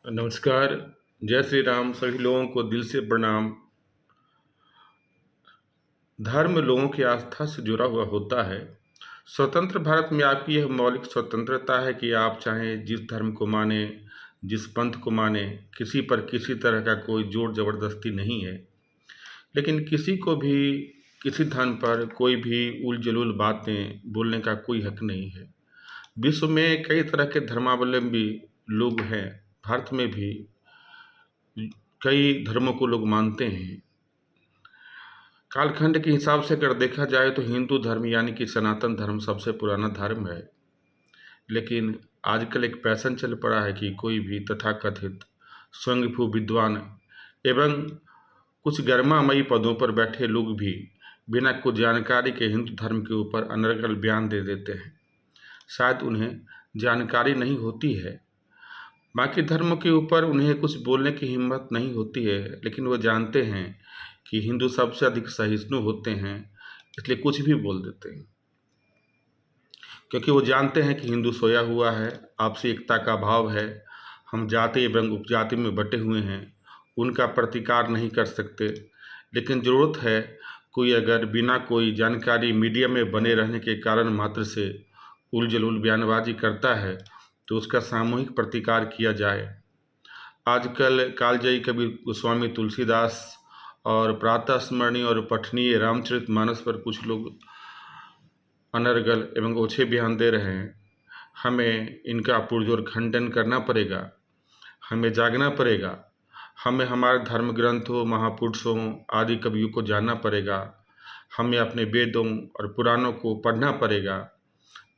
नमस्कार। जय श्री राम। सभी लोगों को दिल से प्रणाम। धर्म लोगों की आस्था से जुड़ा हुआ होता है। स्वतंत्र भारत में आपकी यह मौलिक स्वतंत्रता है कि आप चाहें जिस धर्म को माने, जिस पंथ को माने, किसी पर किसी तरह का कोई जोर जबरदस्ती नहीं है। लेकिन किसी को भी किसी धर्म पर कोई भी उल-जलूल बातें बोलने का कोई हक नहीं है। विश्व में कई तरह के धर्मावलंबी लोग हैं। भारत में भी कई धर्मों को लोग मानते हैं। कालखंड के हिसाब से अगर देखा जाए तो हिंदू धर्म यानी कि सनातन धर्म सबसे पुराना धर्म है। लेकिन आजकल एक फैशन चल पड़ा है कि कोई भी तथाकथित स्वयंभू विद्वान एवं कुछ गरिमामयी पदों पर बैठे लोग भी बिना कुछ जानकारी के हिंदू धर्म के ऊपर अनर्गल बयान दे देते हैं। शायद उन्हें जानकारी नहीं होती है, बाकी धर्मों के ऊपर उन्हें कुछ बोलने की हिम्मत नहीं होती है, लेकिन वो जानते हैं कि हिंदू सबसे अधिक सहिष्णु होते हैं, इसलिए कुछ भी बोल देते हैं। क्योंकि वो जानते हैं कि हिंदू सोया हुआ है, आपसी एकता का भाव है, हम जाति एवं उपजाति में बटे हुए हैं, उनका प्रतिकार नहीं कर सकते। लेकिन ज़रूरत है कोई अगर बिना कोई जानकारी मीडिया में बने रहने के कारण मात्र से उल-जलूल बयानबाजी करता है, तो उसका सामूहिक प्रतिकार किया जाए। आजकल कालजयी कवि गोस्वामी तुलसीदास और प्रातः स्मरणीय और पठनीय रामचरितमानस पर कुछ लोग अनर्गल एवं ओछे बयान दे रहे हैं। हमें इनका पुरजोर खंडन करना पड़ेगा, हमें जागना पड़ेगा, हमें हमारे धर्म ग्रंथों, महापुरुषों आदि कवियों को जानना पड़ेगा, हमें अपने वेदों और पुराणों को पढ़ना पड़ेगा,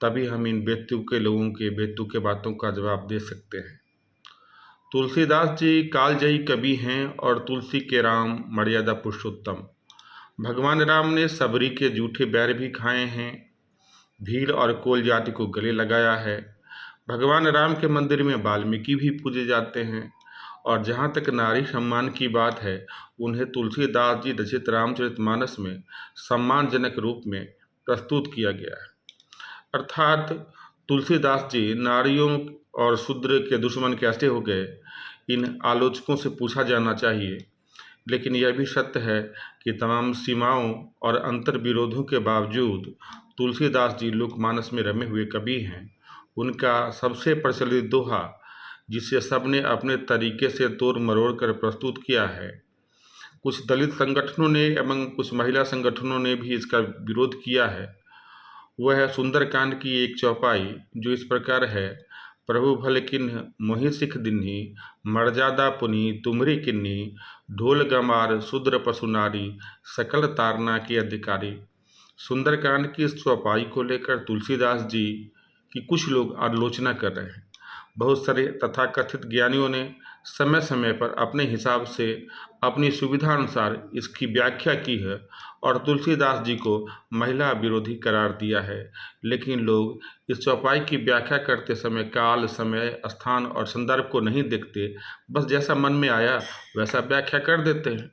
तभी हम इन बेतुके लोगों के बेतुके बातों का जवाब दे सकते हैं। तुलसीदास जी कालजयी कवि हैं और तुलसी के राम मर्यादा पुरुषोत्तम। भगवान राम ने सबरी के जूठे बैर भी खाए हैं, भील और कोल जाति को गले लगाया है। भगवान राम के मंदिर में वाल्मीकि भी पूजे जाते हैं। और जहाँ तक नारी सम्मान की बात है, उन्हें तुलसीदास जी रचित रामचरितमानस में सम्मानजनक रूप में प्रस्तुत किया गया है। अर्थात तुलसीदास जी नारियों और शूद्र के दुश्मन कैसे हो गए, इन आलोचकों से पूछा जाना चाहिए। लेकिन यह भी सत्य है कि तमाम सीमाओं और अंतर विरोधों के बावजूद तुलसीदास जी लोकमानस में रमे हुए कवि हैं। उनका सबसे प्रचलित दोहा, जिसे सबने अपने तरीके से तोड़ मरोड़ कर प्रस्तुत किया है, कुछ दलित संगठनों ने एवं कुछ महिला संगठनों ने भी इसका विरोध किया है, वह है सुंदरकांड की एक चौपाई जो इस प्रकार है। प्रभु भले किन्ह मोहि सिख दिन्ही, मर्यादा पुनि तुमरी किन्ही, ढोल गमार शूद्र पशु नारी, सकल तारना के अधिकारी। सुंदरकांड की इस चौपाई को लेकर तुलसीदास जी की कुछ लोग आलोचना कर रहे हैं। बहुत सारे तथाकथित ज्ञानियों ने समय समय पर अपने हिसाब से अपनी सुविधा अनुसार इसकी व्याख्या की है और तुलसीदास जी को महिला विरोधी करार दिया है। लेकिन लोग इस चौपाई की व्याख्या करते समय काल, समय, स्थान और संदर्भ को नहीं देखते, बस जैसा मन में आया वैसा व्याख्या कर देते हैं।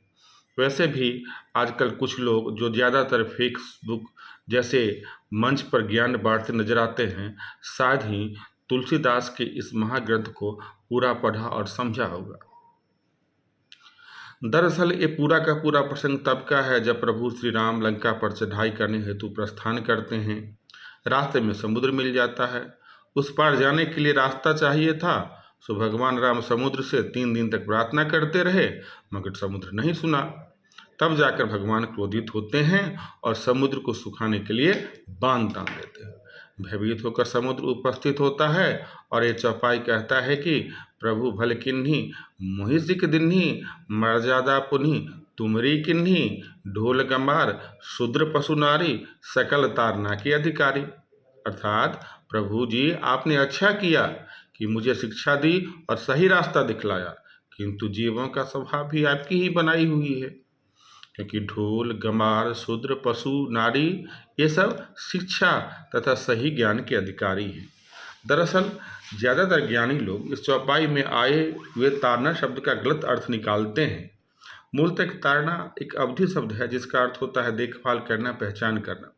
वैसे भी आजकल कुछ लोग जो ज़्यादातर फेसबुक जैसे मंच पर ज्ञान बांटते नजर आते हैं, शायद ही तुलसीदास के इस महाग्रंथ को पूरा पढ़ा और समझा होगा। दरअसल ये पूरा का पूरा प्रसंग तब का है जब प्रभु श्री राम लंका पर चढ़ाई करने हेतु प्रस्थान करते हैं। रास्ते में समुद्र मिल जाता है। उस पार जाने के लिए रास्ता चाहिए था, सो भगवान राम समुद्र से 3 दिन तक प्रार्थना करते रहे, मगर समुद्र नहीं सुना। तब जाकर भगवान क्रोधित होते हैं और समुद्र को सुखाने के लिए बांध तान देते हैं। भयभीत होकर समुद्र उपस्थित होता है और ये चौपाई कहता है कि प्रभु भल किन्ही मोहि सिख दिन्ही, मर्यादा पुनि तुमरी किन्ही, ढोल गंबार शूद्र पशु नारी, सकल तारना के अधिकारी। अर्थात प्रभु जी आपने अच्छा किया कि मुझे शिक्षा दी और सही रास्ता दिखलाया, किंतु जीवों का स्वभाव भी आपकी ही बनाई हुई है, क्योंकि ढोल गंवार शूद्र पशु नारी ये सब शिक्षा तथा सही ज्ञान के अधिकारी हैं। दरअसल ज़्यादातर ज्ञानी लोग इस चौपाई में आए हुए तारना शब्द का गलत अर्थ निकालते हैं। मूलतः तारना एक अवधि शब्द है जिसका अर्थ होता है देखभाल करना, पहचान करना।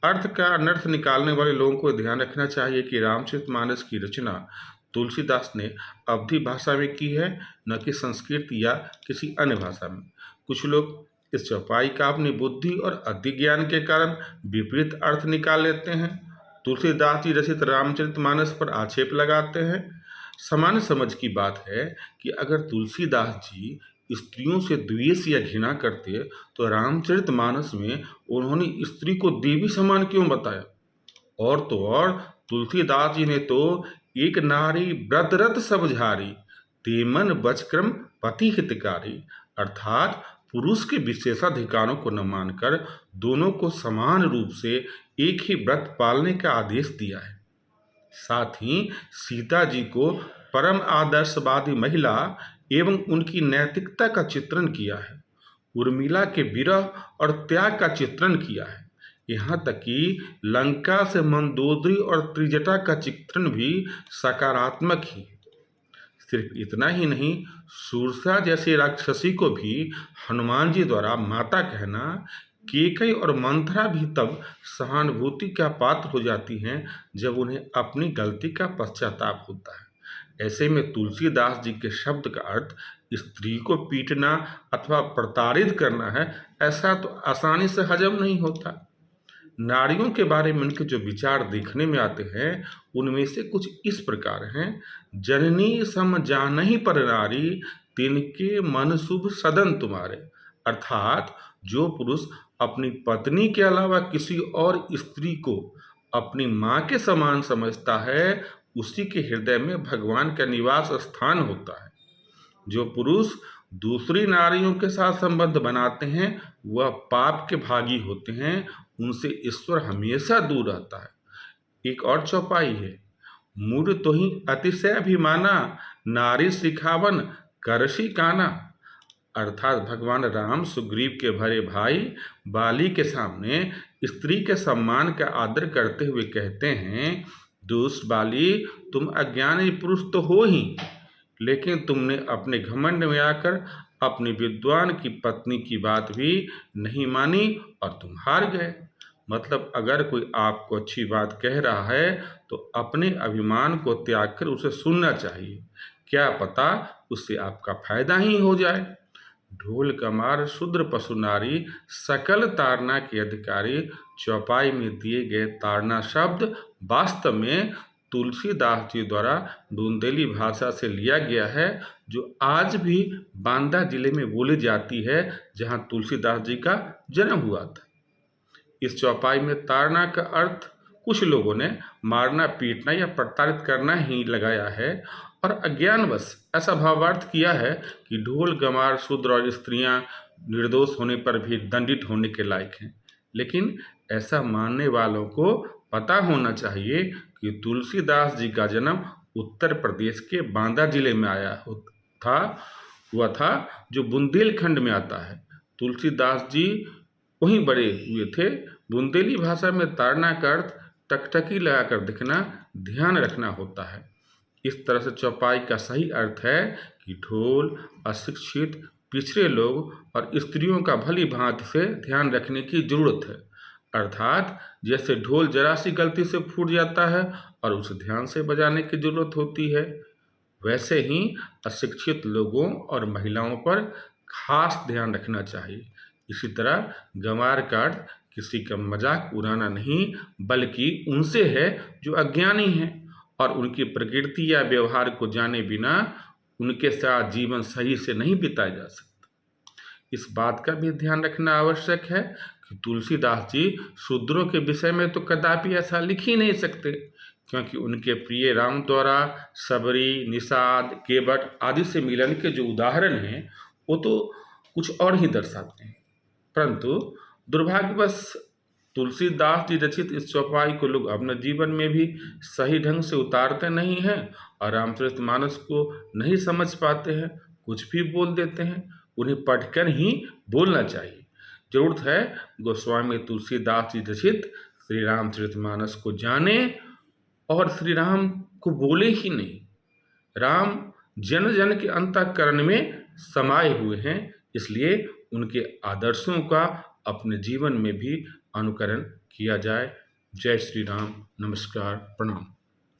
अर्थ का अनर्थ निकालने वाले लोगों को ध्यान रखना चाहिए कि रामचरितमानस की रचना तुलसीदास ने अवधी भाषा में की है, न कि संस्कृत या किसी अन्य भाषा में। कुछ लोग इस चौपाई का अपनी बुद्धि और अतिज्ञान के कारण विपरीत अर्थ निकाल लेते हैं। तुलसीदास जी रचित रामचरितमानस पर आक्षेप लगाते हैं। सामान्य समझ की बात है कि अगर तुलसीदास जी स्त्रियों से द्वेष या घृणा करते तो रामचरितमानस में उन्होंने स्त्री को देवी समान क्यों बताया। और तो और तुलसीदास जी ने तो एक नारी व्रतरत सब झारी, तेमन बचक्रम पति हितकारी, अर्थात पुरुष के विशेषाधिकारों को न मानकर दोनों को समान रूप से एक ही व्रत पालने का आदेश दिया है। साथ ही सीता जी को परम आदर्शवादी महिला एवं उनकी नैतिकता का चित्रण किया है। उर्मिला के विरह और त्याग का चित्रण किया है। यहाँ तक कि लंका से मंदोदरी और त्रिजटा का चित्रण भी सकारात्मक ही। सिर्फ इतना ही नहीं, सूरसा जैसे राक्षसी को भी हनुमान जी द्वारा माता कहना, केकई और मंथरा भी तब सहानुभूति का पात्र हो जाती हैं जब उन्हें अपनी गलती का पश्चाताप होता है। ऐसे में तुलसीदास जी के शब्द का अर्थ स्त्री को पीटना अथवा प्रताड़ित करना है, ऐसा तो आसानी से हजम नहीं होता। नारियों के बारे में उनके जो विचार देखने में आते हैं उनमें से कुछ इस प्रकार हैं। जननी सम जानहि पर नारी, तिनके मन शुभ सदन तुम्हारे। अर्थात जो पुरुष अपनी पत्नी के अलावा किसी और स्त्री को अपनी माँ के समान समझता है, उसी के हृदय में भगवान का निवास स्थान होता है। जो पुरुष दूसरी नारियों के साथ संबंध बनाते हैं वह पाप के भागी होते हैं, उनसे ईश्वर हमेशा दूर रहता है। एक और चौपाई है, मूढ़ तो ही अतिशय अभिमाना, नारी सिखावन करसी काना। अर्थात भगवान राम सुग्रीव के भरे भाई बाली के सामने स्त्री के सम्मान का आदर करते हुए कहते हैं, दुष्ट बाली, तुम अज्ञानी पुरुष तो हो ही, लेकिन तुमने अपने घमंड में आकर अपनी विद्वान की पत्नी की बात भी नहीं मानी और तुम हार गए। मतलब अगर कोई आपको अच्छी बात कह रहा है तो अपने अभिमान को त्याग कर उसे सुनना चाहिए, क्या पता उससे आपका फायदा ही हो जाए। ढोल कमार शूद्र पशु नारी, सकल ताड़ना के अधिकारी। चौपाई में दिए गए ताड़ना शब्द वास्तव में तुलसीदास जी द्वारा बुंदेली भाषा से लिया गया है, जो आज भी बांदा जिले में बोली जाती है, जहां तुलसीदास जी का जन्म हुआ था। इस चौपाई में ताड़ना का अर्थ कुछ लोगों ने मारना, पीटना या प्रताड़ित करना ही लगाया है और अज्ञानवश ऐसा भावार्थ किया है कि ढोल गमार शूद्र और स्त्रियां निर्दोष होने पर भी दंडित होने के लायक हैं। लेकिन ऐसा मानने वालों को पता होना चाहिए कि तुलसीदास जी का जन्म उत्तर प्रदेश के बांदा जिले में हुआ था, जो बुंदेलखंड में आता है। तुलसीदास जी वहीं बड़े हुए थे। बुंदेली भाषा में ताड़ना का अर्थ टकटकी लगाकर दिखना, ध्यान रखना होता है। इस तरह से चौपाई का सही अर्थ है कि ढोल, अशिक्षित, पिछड़े लोग और स्त्रियों का भली भांति से ध्यान रखने की जरूरत है। अर्थात जैसे ढोल जरा सी गलती से फूट जाता है और उसे ध्यान से बजाने की जरूरत होती है, वैसे ही अशिक्षित लोगों और महिलाओं पर खास ध्यान रखना चाहिए। इसी तरह गंवार का अर्थ किसी का मजाक उड़ाना नहीं, बल्कि उनसे है जो अज्ञानी हैं और उनकी प्रकृति या व्यवहार को जाने बिना उनके साथ जीवन सही से नहीं बिताया जा सकता। इस बात का भी ध्यान रखना आवश्यक है कि तुलसीदास जी शूद्रों के विषय में तो कदापि ऐसा लिख ही नहीं सकते, क्योंकि उनके प्रिय राम द्वारा सबरी, निषाद, केवट आदि से मिलन के जो उदाहरण हैं वो तो कुछ और ही दर्शाते हैं। परंतु दुर्भाग्यवश तुलसीदास जी रचित इस चौपाई को लोग अपने जीवन में भी सही ढंग से उतारते नहीं हैं और रामचरितमानस को नहीं समझ पाते हैं, कुछ भी बोल देते हैं। उन्हें पढ़कर ही बोलना चाहिए। जरूरत है गोस्वामी तुलसीदास जी रचित श्री रामचरितमानस को जाने और श्री राम को बोले ही नहीं। राम जन जन के अंतःकरण में समाये हुए हैं, इसलिए उनके आदर्शों का अपने जीवन में भी अनुकरण किया जाए। जय श्री राम। नमस्कार, प्रणाम।